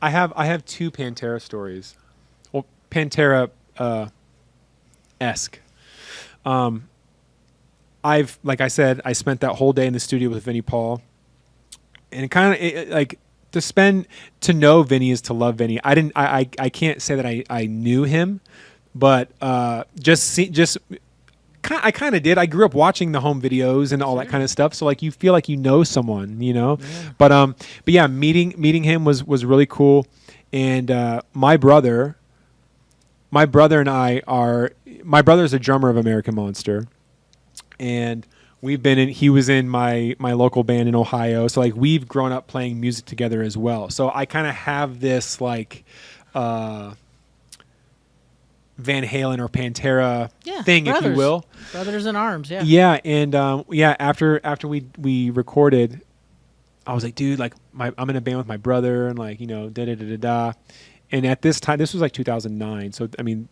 I have two Pantera stories. Well, Pantera esque. Like I said, I spent that whole day in the studio with Vinnie Paul, and it kind of like to know Vinny is to love Vinny. I can't say that I knew him, but I kind of did. I grew up watching the home videos and all that kind of stuff. So like you feel like you know someone, you know. Yeah. But yeah, meeting him was really cool. And my brother and my brother's a drummer of American Monster, and he was in my local band in Ohio. So like we've grown up playing music together as well. So I kind of have this like Van Halen or Pantera thing, brothers. if you will. Brothers in arms, yeah. Yeah, and after we recorded, I was like, dude, like I'm in a band with my brother, and like, you know, da da da da da. And at this time, this was like 2009. So I mean,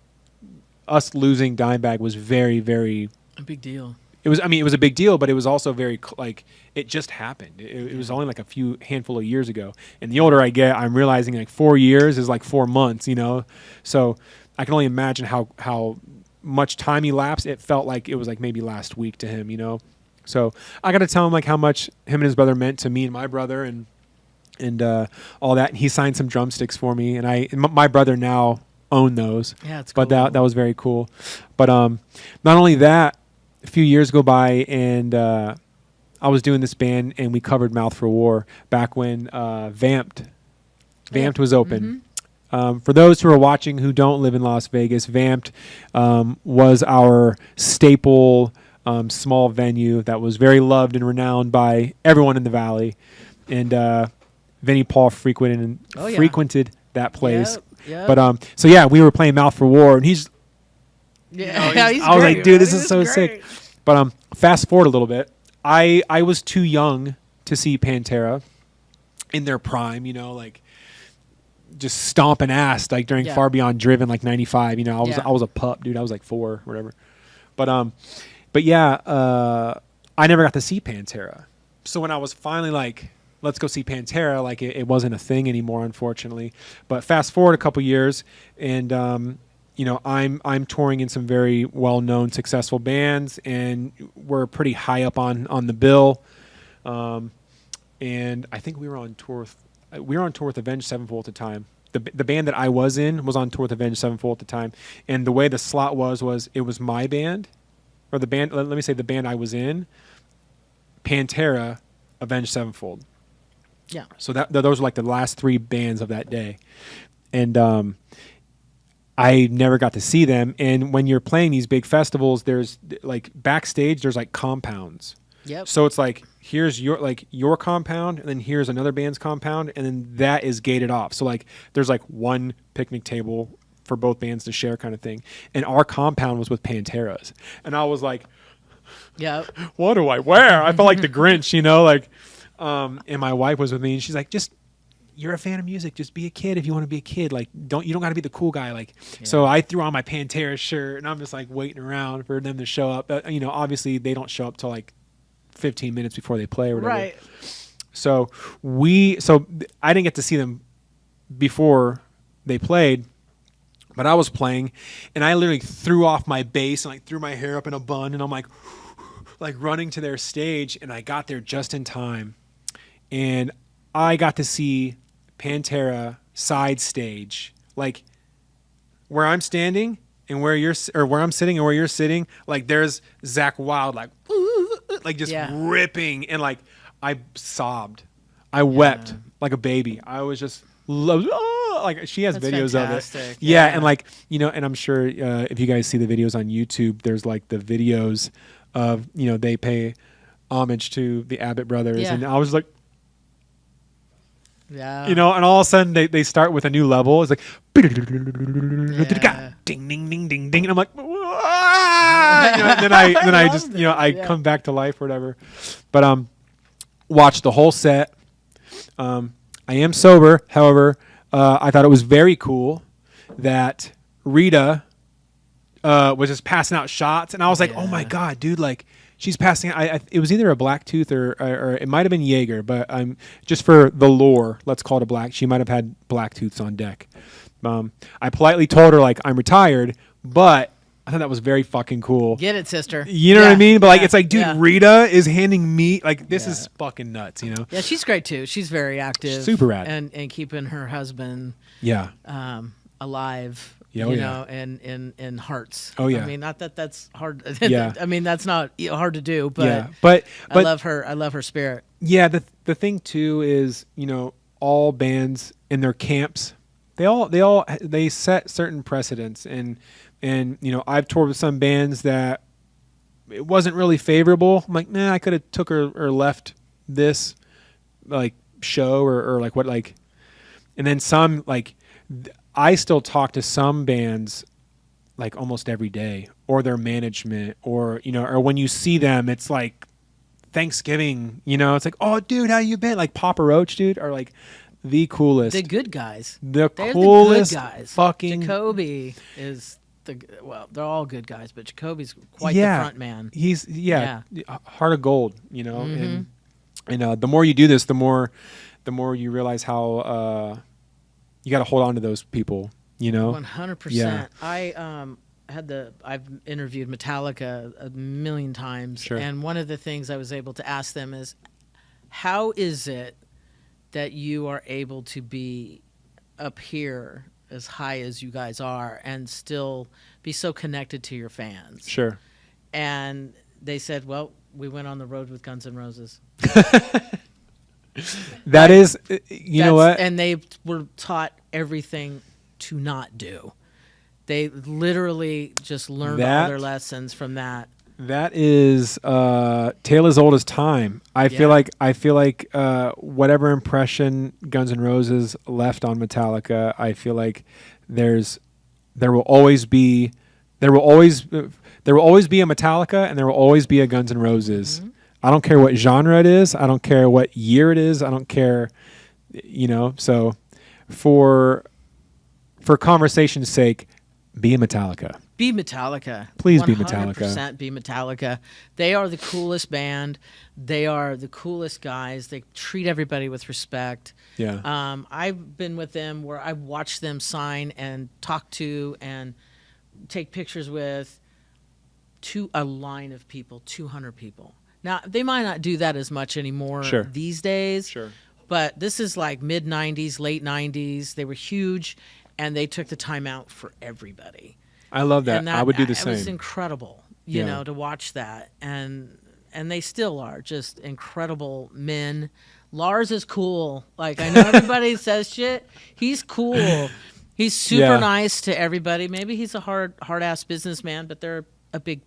us losing Dimebag was very, very a big deal. It was a big deal, but it was also very like it just happened. It was only like a handful of years ago. And the older I get, I'm realizing like 4 years is like 4 months, you know. So I can only imagine how much time elapsed. It felt like it was like maybe last week to him, you know. So I got to tell him like how much him and his brother meant to me and my brother, and all that. And he signed some drumsticks for me, and my brother now own those. Yeah, it's cool. But that was very cool. But not only that, a few years go by, and I was doing this band, and we covered Mouth for War back when Vamped was open. Mm-hmm. For those who are watching who don't live in Las Vegas, Vamped was our staple small venue that was very loved and renowned by everyone in the Valley. And Vinnie Paul frequented that place. Yep. But so yeah, we were playing Mouth for War, and he's yeah, I was like, dude, this is so sick. But fast forward a little bit. I was too young to see Pantera in their prime, you know, like just stomping ass like during Far Beyond Driven, like 95. You know, I was a pup, dude. I was like 4 or whatever. But yeah, I never got to see Pantera. So when I was finally like, let's go see Pantera, like it wasn't a thing anymore, unfortunately. But fast forward a couple years, and you know, I'm touring in some very well-known, successful bands, and we're pretty high up on the bill. And I think we were on tour with Avenged Sevenfold at the time. The band that I was in was on tour with Avenged Sevenfold at the time. And the way the slot was it was my band, or the band. Let me say the band I was in, Pantera, Avenged Sevenfold. Yeah. So those were like the last 3 bands of that day, and I never got to see them. And when you're playing these big festivals, there's like backstage, there's like compounds. Yep. So it's like, here's your compound, and then here's another band's compound, and then that is gated off. So like there's like one picnic table for both bands to share kind of thing. And our compound was with Pantera's. And I was like, yeah, what do I wear? I felt like the Grinch, you know, like, and my wife was with me, and she's like, you're a fan of music, just be a kid if you want to be a kid. Like, you don't got to be the cool guy. Like, so I threw on my Pantera shirt, and I'm just like waiting around for them to show up. You know, obviously they don't show up till like 15 minutes before they play or whatever. Right. So I didn't get to see them before they played, but I was playing, and I literally threw off my bass and like threw my hair up in a bun, and I'm like running to their stage, and I got there just in time, and I got to see Pantera side stage, like where I'm standing and where I'm sitting and where you're sitting. Like there's Zakk Wylde, like just ripping, and like I sobbed, I wept like a baby. I was just like, she has videos fantastic. of it. Yeah, and like, you know, and I'm sure if you guys see the videos on YouTube, there's like the videos of, you know, they pay homage to the Abbott brothers, and I was like, you know, and all of a sudden they start with a new level. It's like ding ding ding ding ding, and I'm like, you know, and then I just, you know, I come back to life or whatever. But watched the whole set. I am sober, however. I thought it was very cool that Rita was just passing out shots, and I was like, oh my god, dude, like she's passing. It was either a black tooth or it might have been Jaeger, but just for the lore, let's call it a black. She might have had black tooths on deck. I politely told her like I'm retired, but I thought that was very fucking cool. Get it, sister. You know what I mean? But like, yeah, it's like, dude, yeah. Rita is handing me like this is fucking nuts. You know? Yeah, she's great too. She's very active, Super rad, and keeping her husband alive. Yeah, you know, in hearts. Oh yeah. I mean, not that that's hard. Yeah. I mean, that's not hard to do. But yeah, but I love her. I love her spirit. Yeah. The thing too is, you know, all bands in their camps, they set certain precedents, and you know, I've toured with some bands that it wasn't really favorable. I'm like, nah, I could have took or left this like show or like what like, and then some like. I still talk to some bands like almost every day, or their management, or you know, or when you see them, it's like Thanksgiving. You know, it's like, oh, dude, how you been? Like Papa Roach, dude, are like the coolest, the good guys, the They're coolest the good guys. fucking. Jacoby is they're all good guys, but Jacoby's quite the front man. He's heart of gold. You know, and the more you do this, the more you realize how. You got to hold on to those people, you know. 100%. Yeah. I've interviewed Metallica a million times, sure. And one of the things I was able to ask them is, how is it that you are able to be up here as high as you guys are and still be so connected to your fans? Sure. And they said, well, we went on the road with Guns N' Roses. That is, you know what? And they were taught everything to not do. They literally just learned all their lessons from that. That is tale as old as time. I feel like whatever impression Guns N' Roses left on Metallica, I feel like there will always be a Metallica, and there will always be a Guns N' Roses. Mm-hmm. I don't care what genre it is. I don't care what year it is. I don't care, you know. So, for conversation's sake, be a Metallica. Be Metallica. Please be Metallica. 100% be Metallica. They are the coolest band. They are the coolest guys. They treat everybody with respect. Yeah. I've been with them where I've watched them sign and talk to and take pictures with a line of people, 200 people. Now, they might not do that as much anymore these days, but this is like mid-'90s, late 90s. They were huge, and they took the time out for everybody. I love that. I would do the same. It was incredible, you know, to watch that. And they still are just incredible men. Lars is cool. Like, I know everybody says shit. He's cool. He's super nice to everybody. Maybe he's a hard-ass businessman, but they're fucking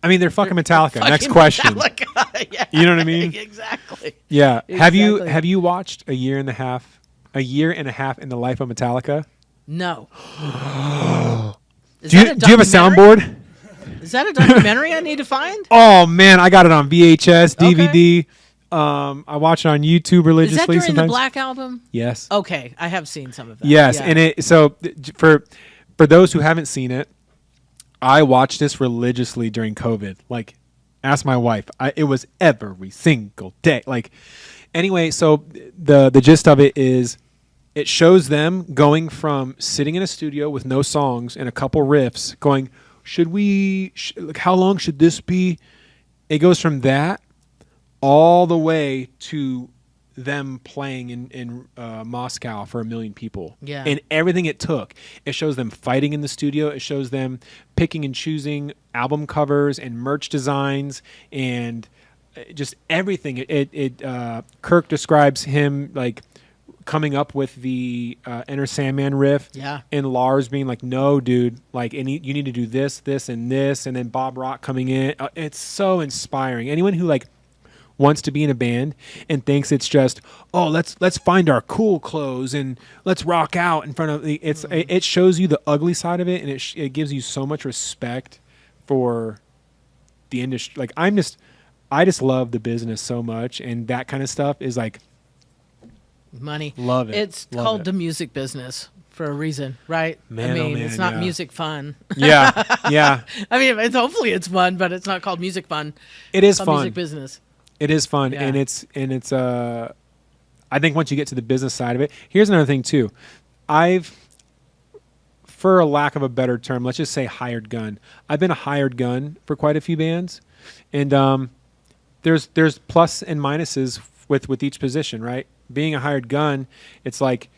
Metallica. Next question. Metallica. Yeah, you know what I mean? Exactly. Yeah. Exactly. Have you watched a year and a half in the life of Metallica? No. Do you have a soundboard? Is that a documentary I need to find? Oh man, I got it on VHS, DVD. Okay. I watch it on YouTube religiously. Is that during sometimes. the Black Album? Yes. Okay, I have seen some of that. Yes, and for those who haven't seen it, I watched this religiously during COVID. Like, ask my wife. It was every single day. Like, anyway, so the gist of it is, it shows them going from sitting in a studio with no songs and a couple riffs, going, how long should this be? It goes from that all the way to them playing in Moscow for 1 million people. Yeah. And everything it took. It shows them fighting in the studio. It shows them picking and choosing album covers and merch designs and just everything. Kirk describes him like coming up with the Enter Sandman riff. Yeah. And Lars being like, no, dude, like you need to do this, this, and this. And then Bob Rock coming in. It's so inspiring. Anyone who like wants to be in a band and thinks it's just, oh, let's find our cool clothes and let's rock out in front of the, it shows you the ugly side of it, and it gives you so much respect for the industry. Like I just love the business so much, and that kind of stuff is like money. Love it. It's called the music business for a reason, right? Man, I mean, oh man, it's not yeah. music fun. Yeah, yeah. I mean, hopefully it's fun, but it's not called music fun. It is It's called fun. music business. It is fun, Yeah. and it's. I think once you get to the business side of it, here's another thing too. For a lack of a better term, let's just say hired gun. I've been a hired gun for quite a few bands, and there's plus and minuses with each position, right? Being a hired gun, it's like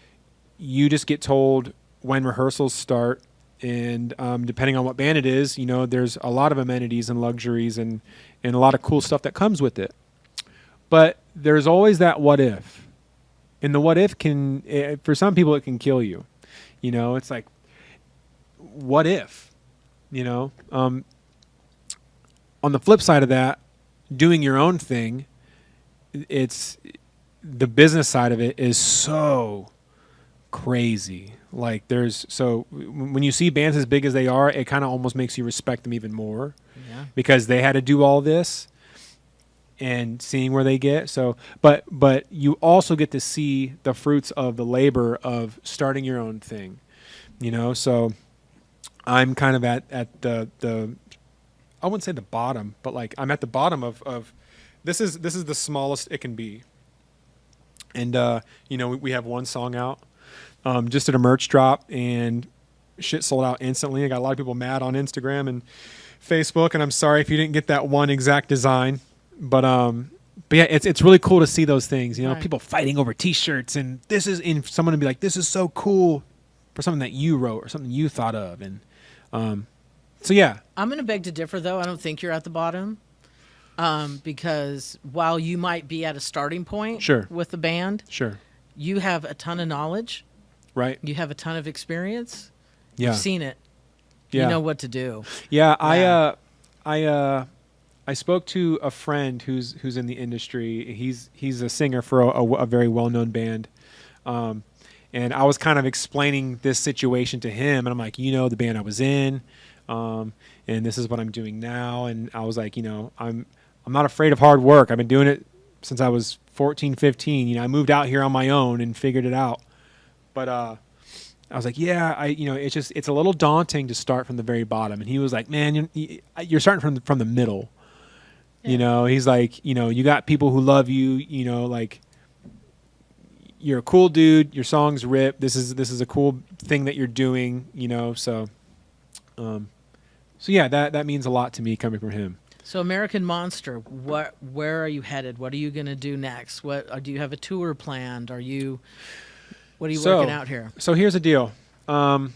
you just get told when rehearsals start, and depending on what band it is, there's a lot of amenities and luxuries and a lot of cool stuff that comes with it. But there's always that what if, and the what if for some people it can kill you. It's like, what if, on the flip side of that, doing your own thing, it's the business side of it is so crazy. Like when you see bands as big as they are, it kind of almost makes you respect them even more, because they had to do all this and seeing where they get. So, but you also get to see the fruits of the labor of starting your own thing, so I'm kind of at the I wouldn't say the bottom, but like I'm at the bottom of this is the smallest it can be. And we have one song out, just did a merch drop, and shit sold out instantly. I got a lot of people mad on Instagram and Facebook, and I'm sorry if you didn't get that one exact design, but yeah, it's really cool to see those things. Right. People fighting over T-shirts, and someone to be like, this is so cool for something that you wrote or something you thought of, and so yeah. I'm going to beg to differ, though. I don't think you're at the bottom, because while you might be at a starting point with the band, you have a ton of knowledge. Right. You have a ton of experience. Yeah. You've seen it. Yeah. You know what to do. Yeah. I spoke to a friend who's in the industry. He's a singer for a very well-known band. And I was kind of explaining this situation to him, and I'm like, the band I was in, and this is what I'm doing now. And I was like, I'm not afraid of hard work. I've been doing it since I was 14, 15. I moved out here on my own and figured it out. But I was like, yeah, it's a little daunting to start from the very bottom. And he was like, man, you're starting from the middle. Yeah. He's like, you got people who love you, like, you're a cool dude. Your songs rip. This is a cool thing that you're doing. So yeah, that means a lot to me coming from him. So American Monster, where are you headed? What are you going to do next? Do you have a tour planned? What are you working out here? So here's the deal. I'm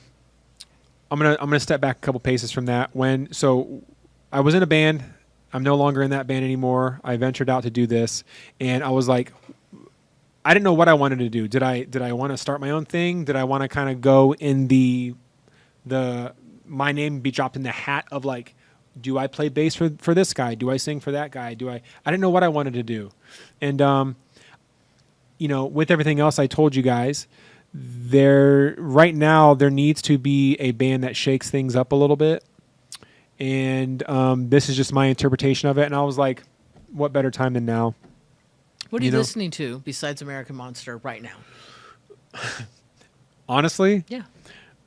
gonna step back a couple paces from that. So I was in a band. I'm no longer in that band anymore. I ventured out to do this, and I was like, I didn't know what I wanted to do. Did I want to start my own thing? Did I want to kind of go in the my name be dropped in the hat of like, do I play bass for this guy? Do I sing for that guy? I didn't know what I wanted to do. And with everything else I told you guys, right now there needs to be a band that shakes things up a little bit. And this is just my interpretation of it. And I was like, what better time than now? What are you listening to besides American Monster right now? Honestly? Yeah.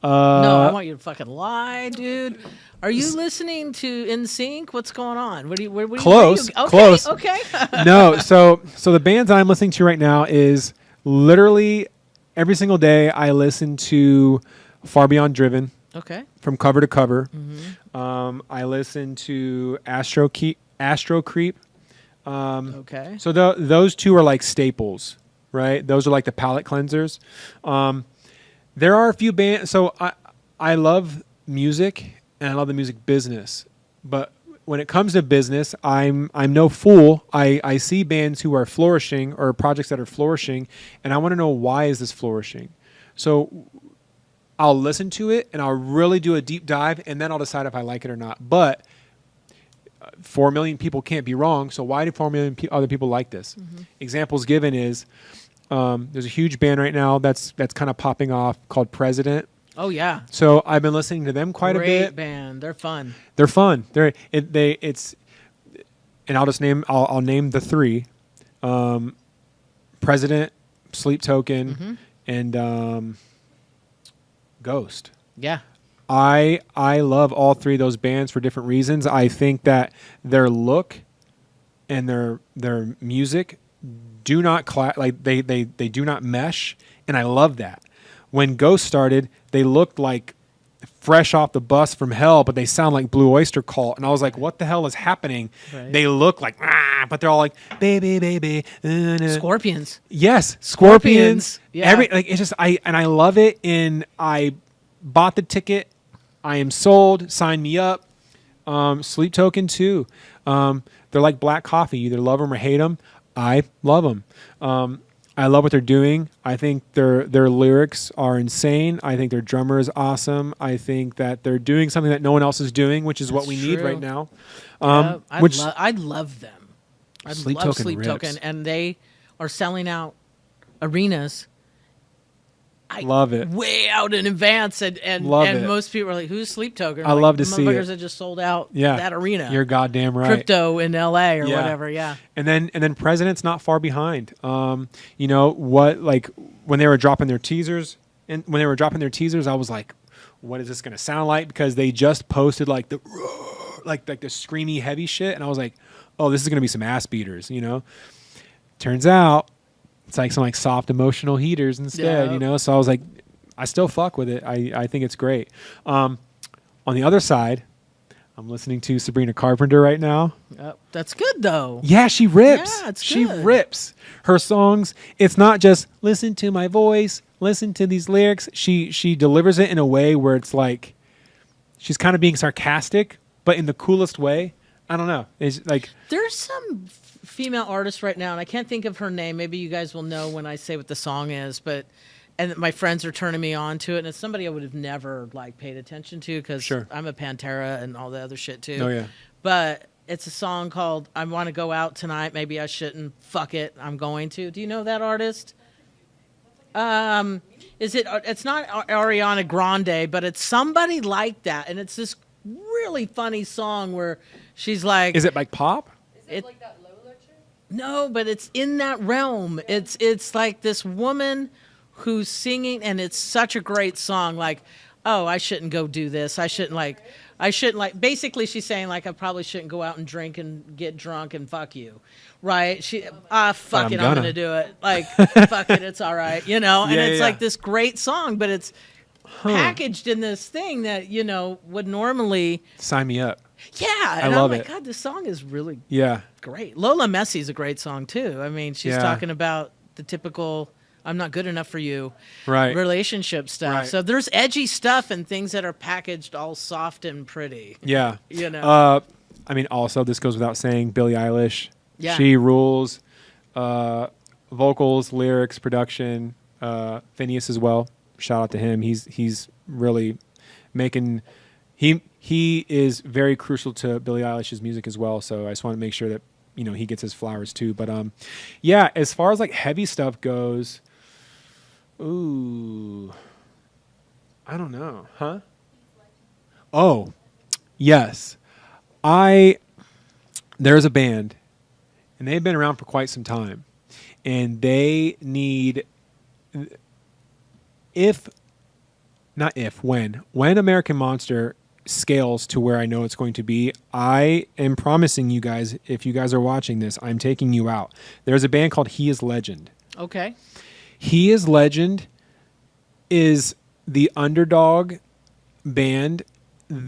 No, I want you to fucking lie, dude. Are you listening to NSYNC? What's going on? Close. Close. Okay. No, so the bands I'm listening to right now is literally every single day I listen to Far Beyond Driven. Okay. From cover to cover. Mm-hmm. I listen to Astro Creep. Okay. So those two are like staples, right? Those are like the palate cleansers. There are a few bands. So I love music and I love the music business, but when it comes to business, I'm no fool. I see bands who are flourishing or projects that are flourishing, and I want to know, why is this flourishing? So I'll listen to it and I'll really do a deep dive, and then I'll decide if I like it or not. But 4 million people can't be wrong. So why do 4 million other people like this? Mm-hmm. Examples given is there's a huge band right now that's kind of popping off called President. Oh yeah. So I've been listening to them quite a bit. Great band. They're fun. They're fun. And I'll name the three: President, Sleep Token, mm-hmm. and Ghost. Yeah. I love all three of those bands for different reasons. I think that their look and their music do not they do not mesh, and I love that. When Ghost started, they looked like fresh off the bus from hell, but they sound like Blue Oyster Cult, and I was like, what the hell is happening? Right. They look like but they're all like baby Scorpions. Yes, Scorpions. Yeah. It's just I love it, and I bought the ticket. I am sold. Sign me up. Sleep Token too. They're like black coffee. You either love them or hate them. I love them. I love what they're doing. I think their lyrics are insane. I think their drummer is awesome. I think that they're doing something that no one else is doing, which is what we need right now. I'd love them. I'd Sleep love Token Sleep rips. Token, and they are selling out arenas. Love it. Way out in advance, and Love it. most people are like, "Who's Sleep Token?" I love to see it. Motherfuckers that just sold out that arena. You're goddamn right. Crypto in L.A. or whatever. Yeah. And then President's not far behind. You know what? Like when they were dropping their teasers, I was like, "What is this going to sound like?" Because they just posted like the screamy heavy shit, and I was like, "Oh, this is going to be some ass beaters," you know. Turns out it's like some like soft emotional heaters instead, you know. So I was like, I still fuck with it. I think it's great. On the other side, I'm listening to Sabrina Carpenter right now. That's good though. Yeah, she rips. Yeah, it's she good. rips. Her songs, it's not just listen to my voice, listen to these lyrics. She delivers it in a way where it's like she's kind of being sarcastic, but in the coolest way. I don't know. It's like there's some female artist right now, and I can't think of her name. Maybe you guys will know when I say what the song is, and my friends are turning me on to it, and it's somebody I would have never like paid attention to because I'm a Pantera and all the other shit too. Oh yeah. But it's a song called "I Want to Go Out Tonight." Maybe I shouldn't. Fuck it, I'm going to. Do you know that artist? Is it? It's not Ariana Grande, but it's somebody like that, and it's this really funny song where she's like, is it like pop? Is it like that Lola chick? No, but it's in that realm. Yeah. It's like this woman who's singing, and it's such a great song. Like, oh, I shouldn't go do this. I shouldn't like. Basically, she's saying like I probably shouldn't go out and drink and get drunk and fuck you, right? Fuck it, I'm gonna do it. Like, fuck it, it's all right, you know. And it's like this great song, but it's packaged in this thing that would normally sign me up. Yeah, I and love I'm like, it. God, this song is really great. Lola Messi's a great song too. I mean, she's talking about the typical "I'm not good enough for you" relationship stuff. Right. So there's edgy stuff and things that are packaged all soft and pretty. Yeah. You know. I mean, also this goes without saying, Billie Eilish. Yeah. She rules. Vocals, lyrics, production. Phineas as well. Shout out to him. He's really making. He is very crucial to Billie Eilish's music as well. So I just want to make sure that he gets his flowers too. But yeah, as far as like heavy stuff goes, ooh, I don't know, huh? Oh, yes, there's a band, and they've been around for quite some time, and they need when American Monster scales to where I know it's going to be, I am promising you guys, if you guys are watching this, I'm taking you out. There's a band called He Is Legend. Okay. He Is Legend is the underdog band.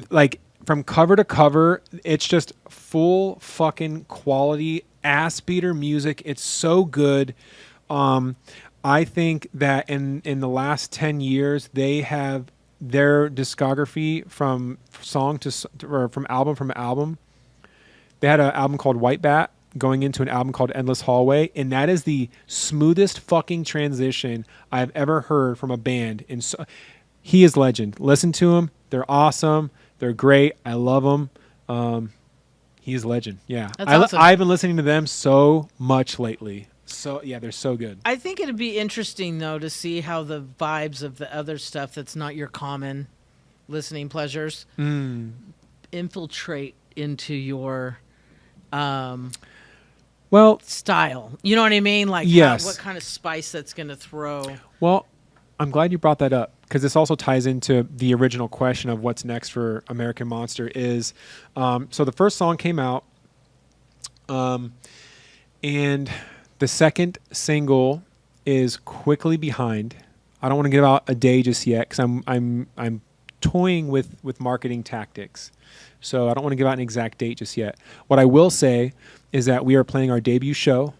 Like from cover to cover, it's just full fucking quality ass beater music. It's so good. I think that in the last 10 years, they have their discography from song or from album. They had an album called White Bat going into an album called Endless Hallway, and that is the smoothest fucking transition I've ever heard from a band. He Is Legend. Listen to them. They're awesome. They're great. I love them. He Is Legend. Yeah. That's awesome. I've been listening to them so much lately. So yeah, they're so good. I think it'd be interesting though to see how the vibes of the other stuff that's not your common listening pleasures infiltrate into your style. You know what I mean? Like yes. what kind of spice that's going to throw. Well, I'm glad you brought that up because this also ties into the original question of what's next for American Monster is, so the first song came out, and the second single is quickly behind. I don't want to give out a day just yet because I'm toying with marketing tactics. So I don't want to give out an exact date just yet. What I will say is that we are playing our debut show.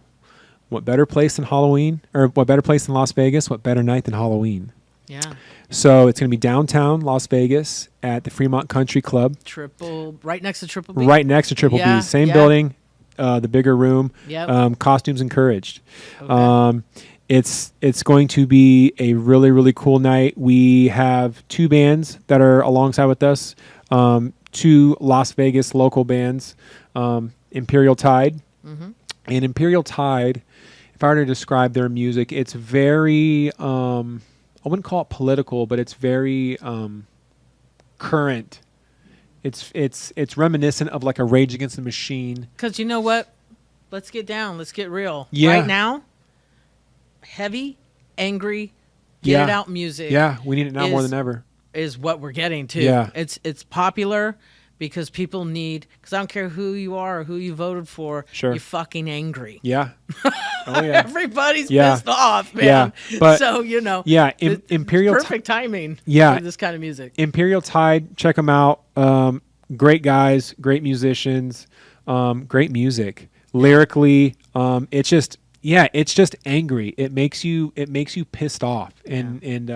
What better place than Halloween, or what better place than Las Vegas? What better night than Halloween? Yeah. So it's going to be downtown Las Vegas at the Fremont Country Club. Right next to Triple B. Right next to Triple B. Same building, the bigger room. Yep. Costumes encouraged. Okay. It's going to be a really, really cool night. We have two bands that are alongside with us, two Las Vegas local bands, Imperial Tide. Mm-hmm. And Imperial Tide, if I were to describe their music, it's very, I wouldn't call it political, but it's very current. It's reminiscent of like a Rage Against the Machine. Because you know what? Let's get down. Let's get real. Yeah. Right now, heavy, angry, get it out music. Yeah, we need it now more than ever. Is what we're getting to. Yeah. It's popular because people need, because I don't care who you are or who you voted for, Sure. you're fucking angry. Yeah. Oh, yeah. Everybody's pissed off, man. Yeah. But, so, you know. Yeah, Imperial perfect timing for this kind of music. Imperial Tide, check them out. Great guys, great musicians, great music. Lyrically, it's just angry. It makes you pissed off, and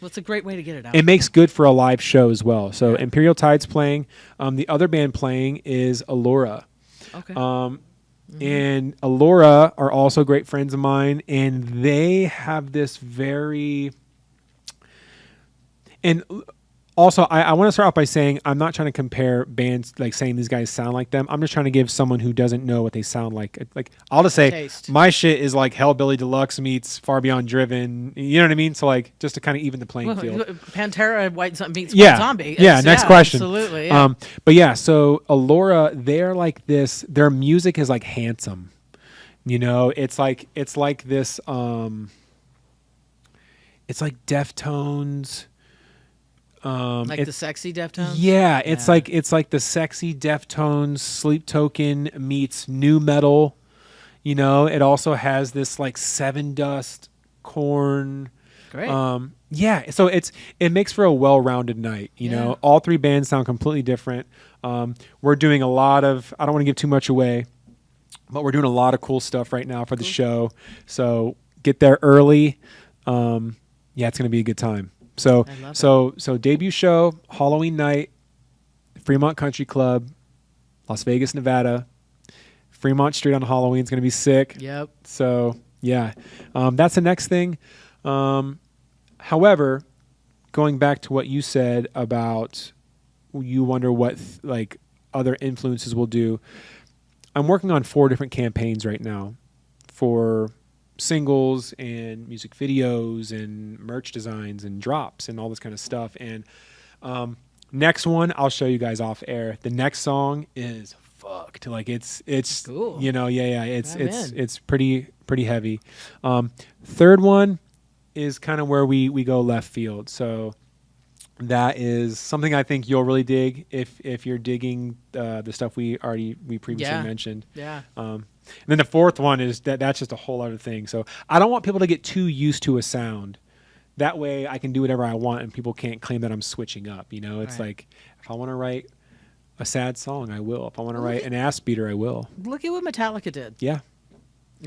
well, it's a great way to get it out. it makes good for a live show as well. So Imperial Tide's playing. The other band playing is Allura. Okay. And Allura are also great friends of mine, and they have this very. And also, I want to start off by saying I'm not trying to compare bands, like saying these guys sound like them. I'm just trying to give someone who doesn't know what they sound like. Like, I'll just say Taste. my shit is like Hellbilly Deluxe meets Far Beyond Driven. You know what I mean? So like, just to kind of even the playing field. Pantera meets Yeah. White Zombie. Yeah. Next question. Absolutely. Yeah. But yeah, so Allura, they're like this. Their music is like handsome. You know, it's like this. It's like Deftones. Like the sexy Deftones? Yeah, it's like the sexy Deftones, Sleep Token meets new metal. You know, it also has this like Seven Dust, Korn. Great. Yeah, so it makes for a well-rounded night. You know, all three bands sound completely different. We're doing a lot of. I don't want to give too much away, but we're doing a lot of cool stuff right now for the show. So get there early. Yeah, it's going to be a good time. So debut show, Halloween night, Fremont Country Club, Las Vegas, Nevada. Fremont Street on Halloween is going to be sick. Yep. So yeah, that's the next thing. However, going back to what you said about you wonder what like other influences will do. I'm working on 4 different campaigns right now for singles and music videos and merch designs and drops and all this kind of stuff. And next one I'll show you guys off air. The next song is fucked. Like it's cool. You know, it's pretty heavy. Third one is kind of where we go left field. So that is something I think you'll really dig if you're digging the stuff we previously mentioned. Yeah. And then the fourth one is that's just a whole other thing. So I don't want people to get too used to a sound. That way I can do whatever I want and people can't claim that I'm switching up. You know, it's like if I want to write a sad song, I will. If I want to write an ass beater, I will. Look at what Metallica did. Yeah.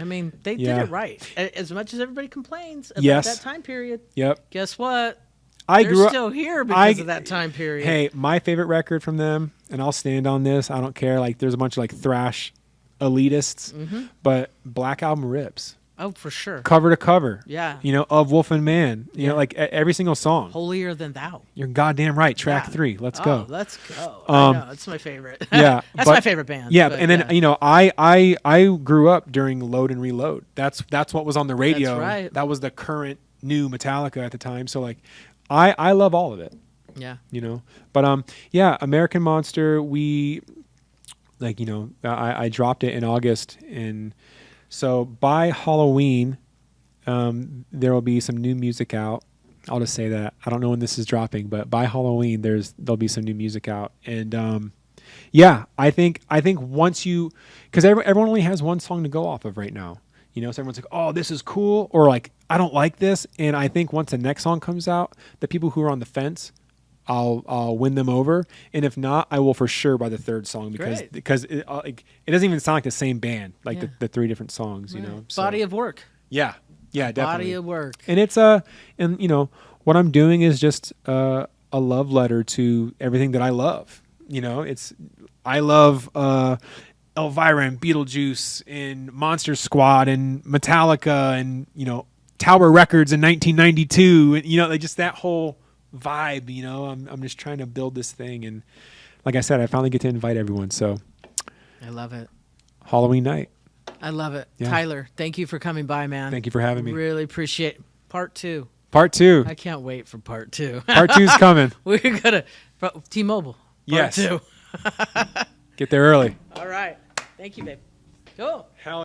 I mean, they did it right. As much as everybody complains about that time period. Yep. Guess what? They're still here because of that time period. Hey, my favorite record from them, and I'll stand on this. I don't care. Like, there's a bunch of like thrash elitists, but Black Album rips. Oh, for sure. Cover to cover. Yeah. You know, Of Wolf and Man. You know, like every single song. Holier Than Thou. You're goddamn right. Track 3. Let's go. Let's go. I know. It's my favorite. Yeah. That's my favorite band. Yeah. And then, you know, I grew up during Load and Reload. That's what was on the radio. That's right. That was the current new Metallica at the time. So, like, I love all of it. Yeah. You know? But, yeah, American Monster, we, like, you know, I dropped it in August. And so by Halloween, there will be some new music out. I'll just say that. I don't know when this is dropping, but by Halloween there'll be some new music out. And yeah, I think once you, because everyone only has one song to go off of right now. So everyone's like, oh, this is cool, or like, I don't like this. And I think once the next song comes out, the people who are on the fence, I'll win them over. And if not, I will for sure by the third song because it doesn't even sound like the same band, like the three different songs, Right. So, Body of work. Yeah, definitely. Body of work. And it's and what I'm doing is just a love letter to everything that I love. I love Elvira and Beetlejuice and Monster Squad and Metallica and Tower Records in 1992 and like just that whole vibe. I'm just trying to build this thing, and like I said, I finally get to invite everyone. So I love it. Halloween night. I love it. Yeah. Tyler, thank you for coming by, man. Thank you for having me. Really appreciate part 2. Part 2. I can't wait for part 2. Part 2's coming. We're gonna T-Mobile. Yes. Part 2. Get there early. All right. Thank you, babe. Go. Hell